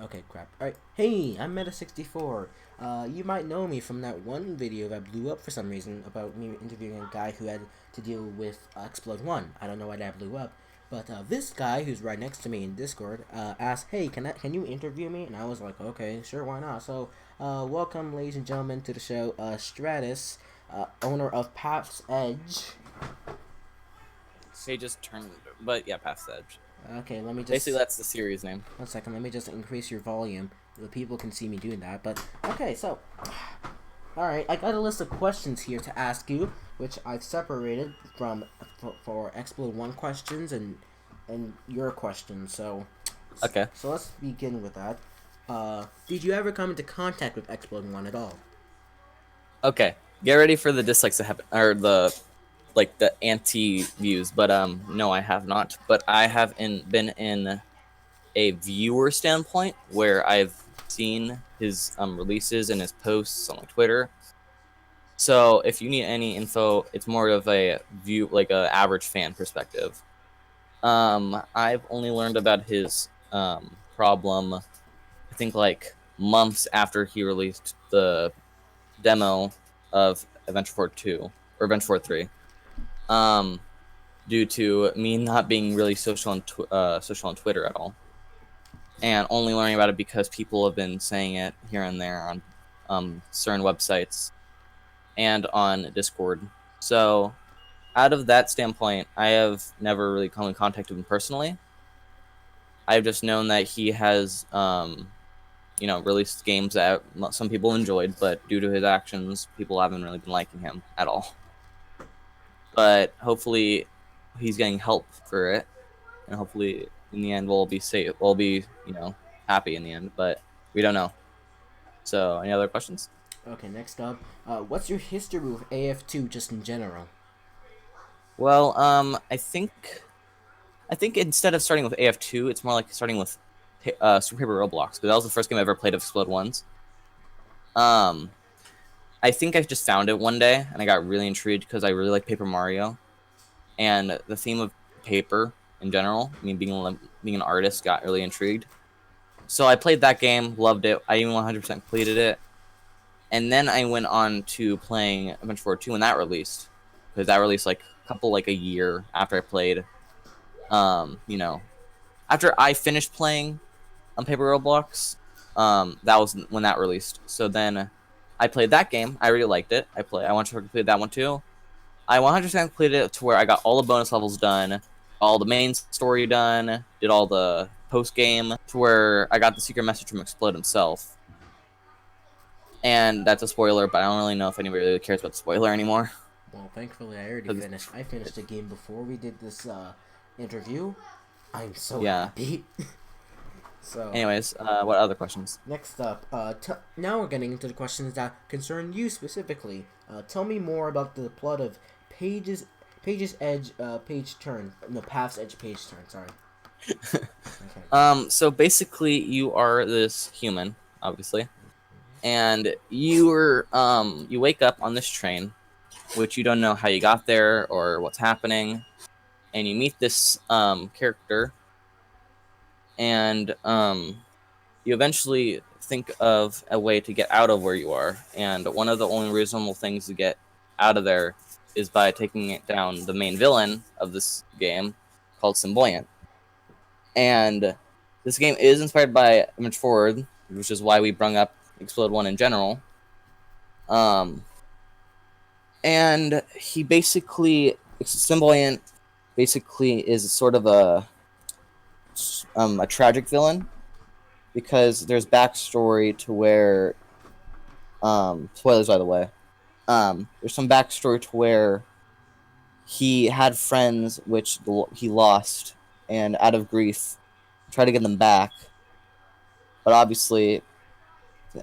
Okay, crap. Alright. Hey, I'm Meta64. You might know me from that one video that blew up for some reason about me interviewing a guy who had to deal with Explode 1. I don't know why that blew up. But this guy, who's right next to me in Discord, asked, "Hey, can you interview me?" And I was like, "Okay, sure, why not?" So, welcome, ladies and gentlemen, to the show. Stratus, owner of PEPT Edge. They just turned, but yeah, past the edge. Okay, let me Basically, just that's the series name. 1 second. Let me just increase your volume. The people can see me doing that. But okay, so all right, I got a list of questions here to ask you, which I've separated from for Explode One questions and your questions. Okay. So let's begin with that. Did you ever come into contact with Explode One at all? Okay. Get ready for the dislikes that happen, or the anti views. But no, I have not. But I have been in a viewer standpoint where I've seen his releases and his posts on Twitter. So if you need any info, it's more of a view, like a average fan perspective. I've only learned about his problem, I think, like months after he released the demo of Adventure 4 2 or Adventure 4 3. Due to me not being really social on Twitter at all, and only learning about it because people have been saying it here and there on certain websites and on Discord. So, out of that standpoint, I have never really come in contact with him personally. I've just known that he has, released games that some people enjoyed, but due to his actions, people haven't really been liking him at all. But hopefully, he's getting help for it, and hopefully, in the end, we'll be safe. We'll be, happy in the end. But we don't know. So, any other questions? Okay, next up, what's your history with AF2 just in general? Well, I think instead of starting with AF2, it's more like starting with Super Paper Roblox, because that was the first game I ever played of Explode Ones. Um, I think I just found it one day, and I got really intrigued because I really like Paper Mario, and the theme of paper in general. I mean, being an artist, got really intrigued. So I played that game, loved it. I even 100% completed it, and then I went on to playing Adventure 4 2 when that released, because that released like a year after I played. After I finished playing on Paper Roblox, that was when that released. So then I played that game. I really liked it. I wanted to complete that one too. I 100% completed it to where I got all the bonus levels done, all the main story done, did all the post game to where I got the secret message from Explode himself. And that's a spoiler, but I don't really know if anybody really cares about the spoiler anymore. Well, thankfully, I already finished. I finished the game before we did this interview. I'm so Yeah. happy. So, Anyways, what other questions? next up, now we're getting into the questions that concern you specifically. Tell me more about the plot of Page's Edge, Page Turn. No, Path's Edge, Page Turn. Sorry. Okay. So basically, you are this human, obviously, and you wake up on this train, which you don't know how you got there or what's happening, and you meet this character, and you eventually think of a way to get out of where you are, and one of the only reasonable things to get out of there is by taking it down the main villain of this game, called Symboyant. And this game is inspired by Image Forward, which is why we brung up Explode 1 in general. And he basically, Symboyant basically is sort of a tragic villain, because there's backstory to where, spoilers by the way, there's some backstory to where he had friends which he lost, and out of grief tried to get them back, but obviously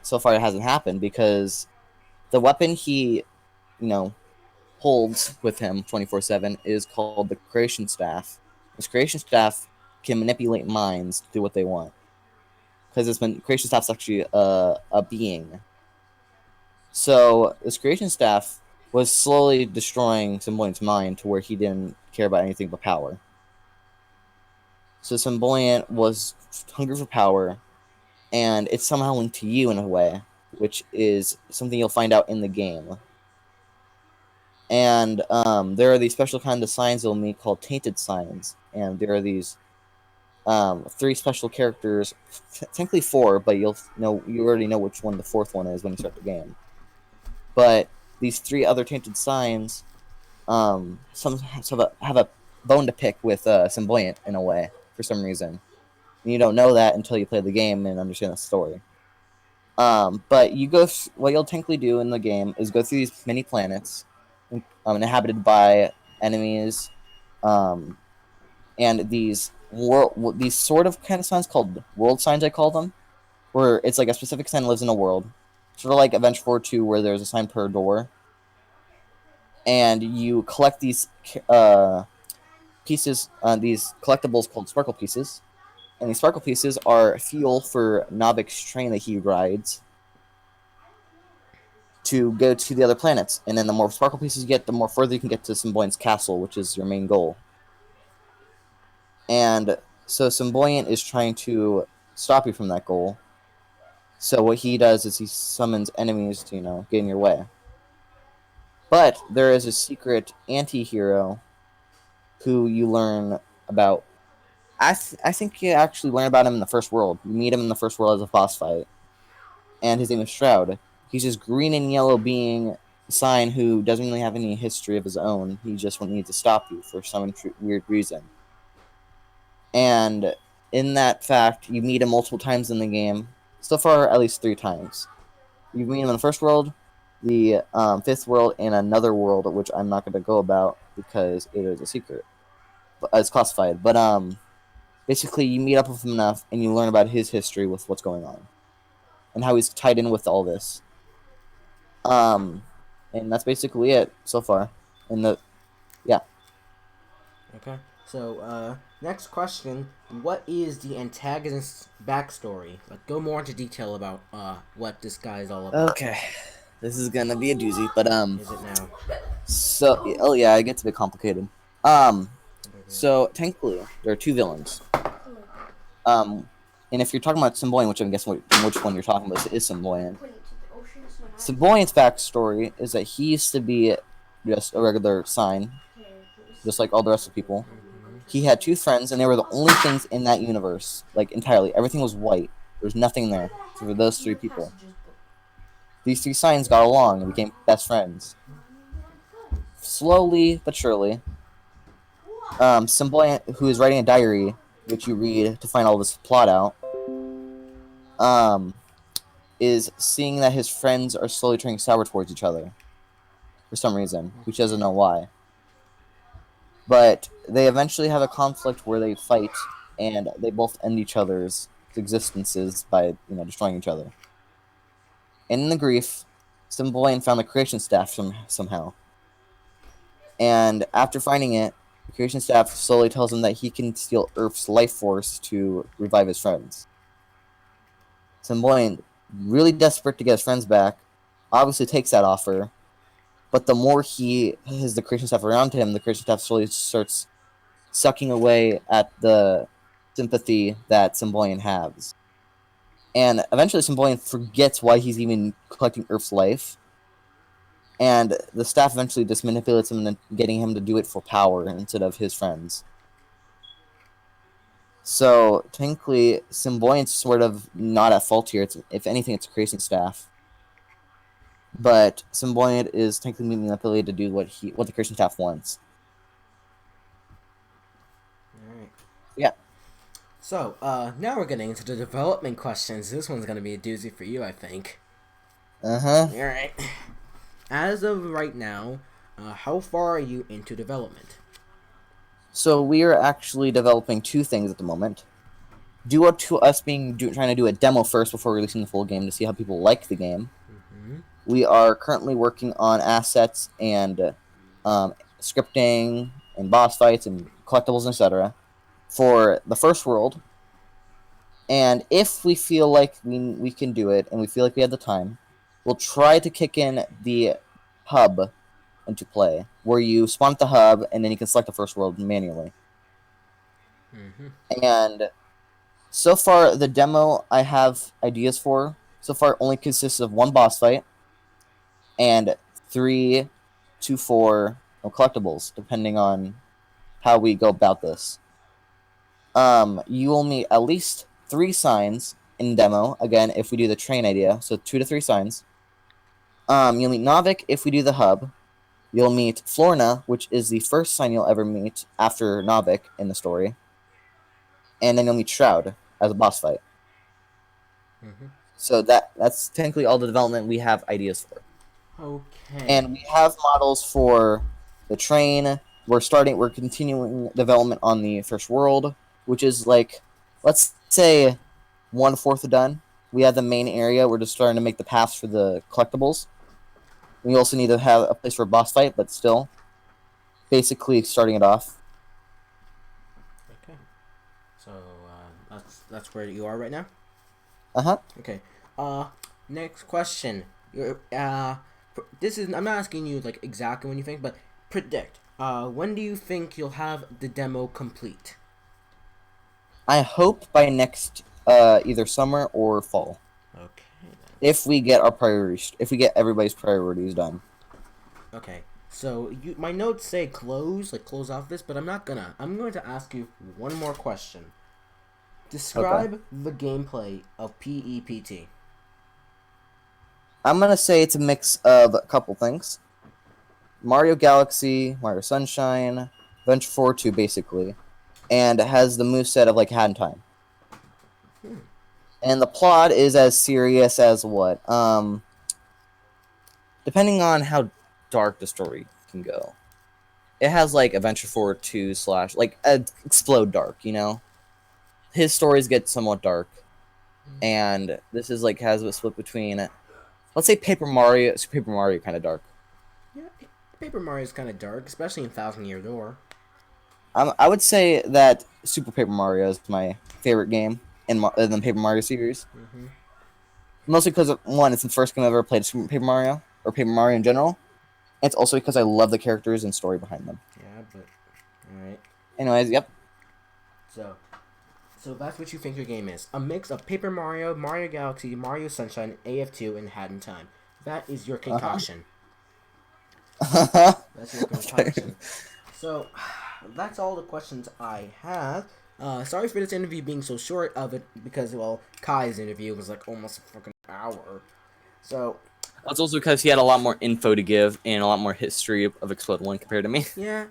so far it hasn't happened, because the weapon he, you know, holds with him 24/7 is called the Creation Staff. This Creation Staff can manipulate minds to do what they want, because this Creation Staff's actually a being. So this Creation Staff was slowly destroying Symboyant's mind to where he didn't care about anything but power. So Symboyant was hungry for power, and it's somehow linked to you in a way, which is something you'll find out in the game. And there are these special kind of signs you'll meet called tainted signs, and there are these 3 special characters, technically 4, but you already know which one the 4th one is when you start the game. But these 3 other tainted signs, some have a bone to pick with Symboyant in a way for some reason. And you don't know that until you play the game and understand the story. But what you'll technically do in the game is go through these many planets, inhabited by enemies, and these sort of kind of signs called world signs, I call them, where it's like a specific sign lives in a world, sort of like Adventure 4 2, where there's a sign per door, and you collect these pieces, these collectibles called sparkle pieces, and these sparkle pieces are fuel for Navic's train that he rides to go to the other planets. And then the more sparkle pieces you get, the more further you can get to Symboyant's castle, which is your main goal. And so Symboyant is trying to stop you from that goal. So what he does is he summons enemies to, get in your way. But there is a secret anti-hero who you learn about. I think you actually learn about him in the first world. You meet him in the first world as a boss fight. And his name is Shroud. He's this green and yellow being sign who doesn't really have any history of his own. He just needs to stop you for some weird reason. And in that fact, you meet him multiple times in the game. So far, at least 3 times. You meet him in the first world, the 5th world, and another world, which I'm not going to go about because it is a secret. But it's classified. But basically, you meet up with him enough, and you learn about his history with what's going on, and how he's tied in with all this. And that's basically it so far. Yeah. Okay. So, next question. What is the antagonist's backstory? Like, go more into detail about, what this guy is all about. Okay. This is gonna be a doozy, but, Is it now? So, oh yeah, it gets a bit complicated. So, technically, there are 2 villains. And if you're talking about Symboyant, which I'm guessing which one you're talking about is Symboyant. Symboyant's backstory is that he used to be just a regular sign, just like all the rest of the people. He had 2 friends, and they were the only things in that universe, like entirely. Everything was white. There was nothing there for those 3 people. These 3 signs got along and became best friends. Slowly but surely, Symboyant, who is writing a diary, which you read to find all this plot out, is seeing that his friends are slowly turning sour towards each other for some reason, which doesn't know why. But they eventually have a conflict where they fight, and they both end each other's existences by, destroying each other. And in the grief, Symboyant found the creation staff somehow. And after finding it, the creation staff slowly tells him that he can steal Earth's life force to revive his friends. Symboyant, really desperate to get his friends back, obviously takes that offer. But the more he has the creation staff around him, the creation staff slowly starts sucking away at the sympathy that Symboyant has. And eventually Symboyant forgets why he's even collecting Earth's life. And the staff eventually just manipulates him into getting him to do it for power instead of his friends. So, technically, Symboyant's sort of not at fault here. If anything, it's a creation staff. But Symboyant is technically manipulated to do what the creation staff wants. Alright. Yeah. So, now we're getting into the development questions. This one's gonna be a doozy for you, I think. Uh-huh. Alright. As of right now, how far are you into development? So we are actually developing 2 things at the moment. Due to us trying to do a demo first before releasing the full game to see how people like the game, we are currently working on assets and scripting and boss fights and collectibles, etc. for the first world. And if we feel like we can do it and we feel like we have the time, we'll try to kick in the hub into play, where you spawn at the hub and then you can select the first world manually. And So far, the demo I have ideas for so far only consists of one boss fight and 3 to 4 collectibles, depending on how we go about this. You will meet at least 3 signs in demo. Again, if we do the train idea, so 2 to 3 signs. You'll meet Novik if we do the hub. You'll meet Florna, which is the first sign you'll ever meet after Novik in the story. And then you'll meet Shroud as a boss fight. Mm-hmm. So that's technically all the development we have ideas for. Okay. And we have models for the train. We're continuing development on the first world, which is like, let's say 1/4 done. We have the main area. We're just starting to make the paths for the collectibles. We also need to have a place for a boss fight, but still, basically starting it off. Okay. So that's where you are right now. Uh-huh. Okay. Next question. This is I'm not asking you like exactly when you think, but predict. When do you think you'll have the demo complete? I hope by next either summer or fall. Okay then. If we get our priorities, if we get everybody's priorities done. Okay. So my notes say close off this, but I'm not gonna. I'm going to ask you one more question. Okay. Describe the gameplay of PEPT. I'm gonna say it's a mix of a couple things. Mario Galaxy, Mario Sunshine, Venture 4 2 basically, and it has the moveset of like Hat in Time. Hmm. And the plot is as serious as what? Depending on how dark the story can go. It has like Adventure 4 2 slash like explode dark, you know? His stories get somewhat dark. And this is like has a split between, let's say, Super Paper Mario kind of dark. Yeah, Paper Mario is kind of dark, especially in Thousand Year Door. I would say that Super Paper Mario is my favorite game in the Paper Mario series. Mm-hmm. Mostly because, one, it's the first game I've ever played Super Paper Mario, or Paper Mario in general. And it's also because I love the characters and story behind them. Yeah, but all right. Anyways, yep. So, so that's what you think your game is: a mix of Paper Mario, Mario Galaxy, Mario Sunshine, AF2, and Hat in Time. That is your concoction. That's your concoction. So, that's all the questions I have. Sorry for this interview being so short of it because, well, Kai's interview was like almost a fucking hour. So, That's also because he had a lot more info to give and a lot more history of Explode 1 compared to me. yeah.